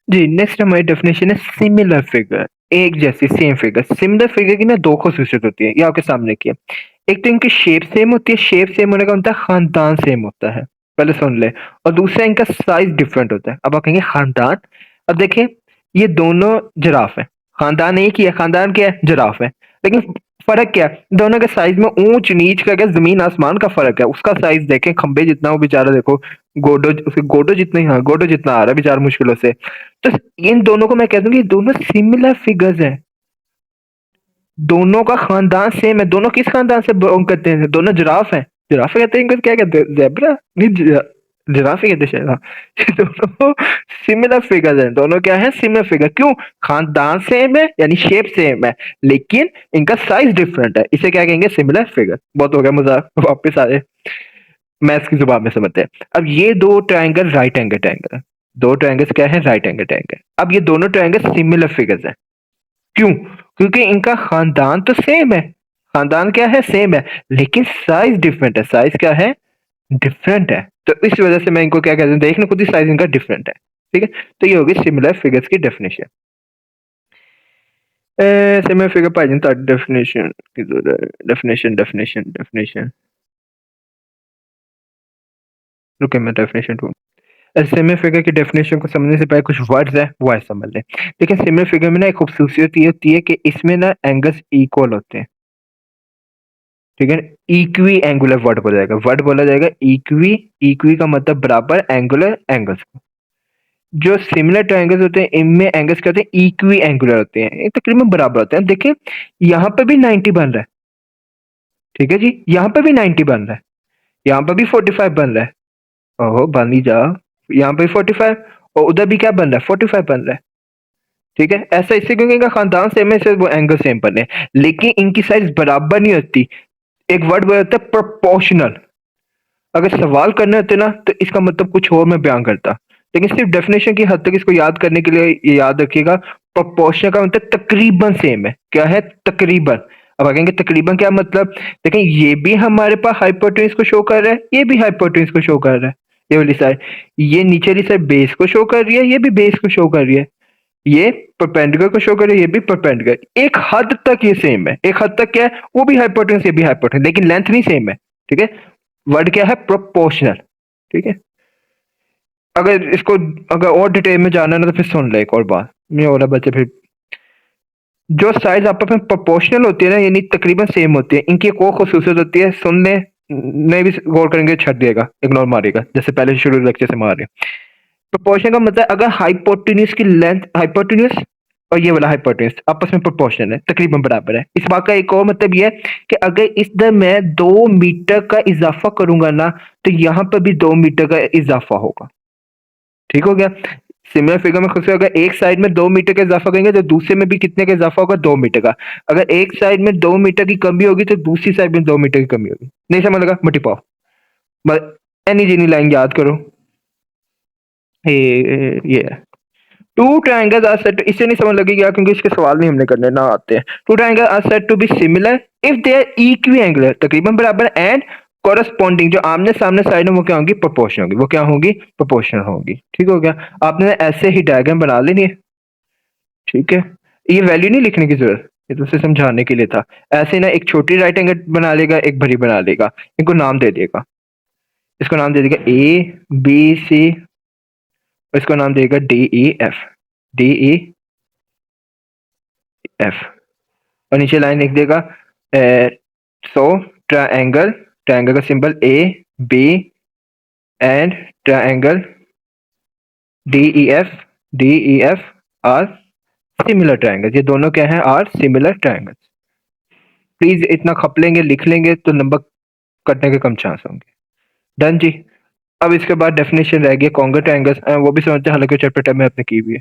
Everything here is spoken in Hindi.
जी, नेक्स्ट हमारी डेफिनेशन है सिमिलर फिगर। एक जैसी सेम फिगर। सिमिलर फिगर की ना 2 ख़ासियत होती है, ये आपके सामने की है। एक तो इनकी शेप सेम होती है, शेप सेम होने का मतलब खानदान सेम होता है। पहले सुन लें। और दूसरा इनका साइज़ डिफरेंट होता है। अब आप कहेंगे खानदान, अब देखिए ये दोनों जिराफ हैं। खानदान एक ही है, खानदान क्या है? जिराफ है। लेकिन फ़र्क क्या है? दोनों के साइज़ में ऊँच-नीच का क्या ज़मीन-आसमान का फ़र्क है। उसका साइज़ देखें, खंबे जितना, वो बेचारा देखो गोडो जितना ही, हाँ, गोडो जितना आ रहा है बेचारा मुश्किलों से। तो इन दोनों को मैं कह दूँ कि दोनों सिमिलर फिगर्स हैं। दोनों का खानदान सेम है। दोनों किस खानदान से बिलोंग करते हैं? दोनों जिराफ हैं। जिराफ कहते हैं, इनको क्या कहते हैं? ज़ेब्रा? नहीं, जिराफ ही कहते हैं शायद, हाँ। दोनों सिमिलर फिगर्स हैं। दोनों क्या है? Similar figure. क्यों? खानदान सेम है, यानी शेप सेम है, लेकिन इनका साइज़ डिफरेंट है। इसे क्या कहेंगे? Similar figure. बहुत हो गया मज़ाक, वापस आ जाए मैथ्स की ज़ुबान में समझते हैं। अब ये 2 ट्रायंगल राइट एंगल ट्रायंगल है। 2 ट्रायंगल्स क्या है? Right angle triangle. अब ये दोनों ट्रायंगल सिमिलर फिगर्स हैं। क्यों? क्योंकि इनका खानदान तो सेम है। खानदान क्या है? सेम है, लेकिन साइज़ डिफरेंट है। साइज़ क्या है? डिफरेंट है। तो इस वजह से मैं इनको क्या कहता हूँ, देख लो खुद ही साइज़ इनका डिफरेंट है। ठीक है? तो ये होगी सिमिलर फिगर्स की डेफिनिशन। सिमिलर फिगर पाहिजे ना डेफिनेशन किधर है? डेफिनेशन। रुकिए मैं डेफिनेशन ढूँढ। सिमिलर फिगर की डेफिनेशन को समझने से पहले कुछ वर्ड्स है वो ऐसे समझ लें। देखिए सिमिलर फिगर में ना एक खूबसूरती ये होती है कि इसमें ना एंगल्स इक्वल होते हैं। ठीक है? इक्वी एंगुलर वर्ड बोला जाएगा। वर्ड बोला जाएगा इक्वी। इक्वी का मतलब बराबर, एंगुलर एंगल्स को। जो सिमिलर ट्रायंगल्स होते हैं इनमें एंगल्स क्या होते हैं? इक्वी एंगुलर होते हैं। ये तकरीबन बराबर होते हैं। देखिए यहाँ पे भी 90 बन रहा है। ठीक है जी? यहाँ पे भी 90 बन रहा है। यहाँ पर भी 45 बन रहा है। ओहो! बन ही जा। यहाँ पे 45 और उधर भी क्या बन रहा है? 45 बन रहा है। ठीक है? ऐसा इससे क्योंकि इनका खानदान सेम है, इसलिए वो एंगल सेम बने हैं। लेकिन इनकी साइज़ बराबर नहीं होती। एक वर्ड बोला जाता है प्रोपोर्शनल। अगर सवाल करने होते ना तो इसका मतलब कुछ और मैं बयान करता। लेकिन सिर्फ डेफिनेशन की हद तक इसको याद करने के लिए ये याद रखिएगा, प्रोपोर्शन का मतलब तकरीबन सेम है। क्या है? तकरीबन। अब कहेंगे तकरीबन क्या मतलब? देखें ये भी हमारे पास हाइपोटेन्यूज को शो कर रहा है, ये भी हाइपोटेन्यूज को शो कर रहा है। ये वाली साइड, ये नीचे वाली साइड बेस को शो कर रही है, ये भी बेस को शो कर रही है। ये परपेंडिकुलर को शो कर रही है, ये भी परपेंडिकुलर। एक हद तक ये सेम है। एक हद तक क्या है? वो भी हाइपोटेन्यूज, ये भी हाइपोटेन्यूज, लेकिन लेंथ नहीं सेम है। ठीक है? वर्ड क्या है? प्रोपोर्शनल। ठीक है? अगर इसको अगर और डिटेल में जानना है ना तो फिर सुन ले एक और बात। नहीं हो रहा बच्चे फिर। जो साइज आपस में प्रोपोर्शनल होती है ना, यानी तकरीबन सेम होती है, इनकी एक और खूबसूरत होती है, सुन ले, नहीं भी गौर करेंगे छट दिएगा, इग्नोर मारेगा, जैसे पहले शुरू लेक्चर से मार रहे हैं। प्रोपोर्शन का मतलब अगर हाइपोटेन्यूज की लेंथ, हाइपोटेन्यूज और ये वाला हाइपोटेन्यूज आपस में प्रोपोर्शनल है, तकरीबन बराबर है। इस बात का एक और मतलब ये है कि अगर इधर मैं 2 मीटर का इजाफा करूंगा ना, तो यहाँ पर भी 2 मीटर का इजाफा होगा। ठीक हो गया? सिमिलर फिगर में खुद से अगर एक साइड में 2 मीटर का इजाफा करेंगे तो दूसरे में भी कितने का इजाफा होगा? 2 मीटर का। अगर एक साइड में 2 मीटर की कमी होगी तो दूसरी साइड में 2 मीटर की कमी होगी। नहीं समझ लगा? मटी पाओ। बस एनी जिनी लाइन याद करो। ये है। टू ट्रायंगल्स आर सेड, इससे नहीं समझ लगेगी क्योंकि इसके सवाल नहीं हमने करने ना आते हैं। Two triangle are said to be similar if they are equiangular, तकरीबन बराबर, एंड कॉरस्पॉन्डिंग, जो आमने सामने साइड है वो क्या होंगी? प्रोपोर्शनल होगी। वो क्या होंगी? प्रोपोर्शनल होंगी। ठीक हो गया? आपने ऐसे ही डायग्राम बना लेनी है। ठीक है? ये वैल्यू नहीं लिखने की जरूरत, ये तो उसे समझाने के लिए था। ऐसे ना एक छोटी राइट एंगल बना लेगा, एक बड़ी बना लेगा, इनको नाम दे देगा। इसको नाम दे देगा ए बी सी, इसको नाम देगा D E F. D E F. और नीचे लाइन लिख देगा सो ट्रायंगल, ट्रायंगल का symbol A B and triangle D E F are similar triangle. ये दोनों क्या हैं? Are similar triangle. प्लीज इतना खप लेंगे, लिख लेंगे तो नंबर कटने के कम चांस होंगे। डन जी। अब इसके बाद डेफिनेशन रह गई कॉन्ग्रुएंट ट्रायंगल्स, वो भी समझते हैं, हालांकि चैप्टर 10 में आपने की हुई है।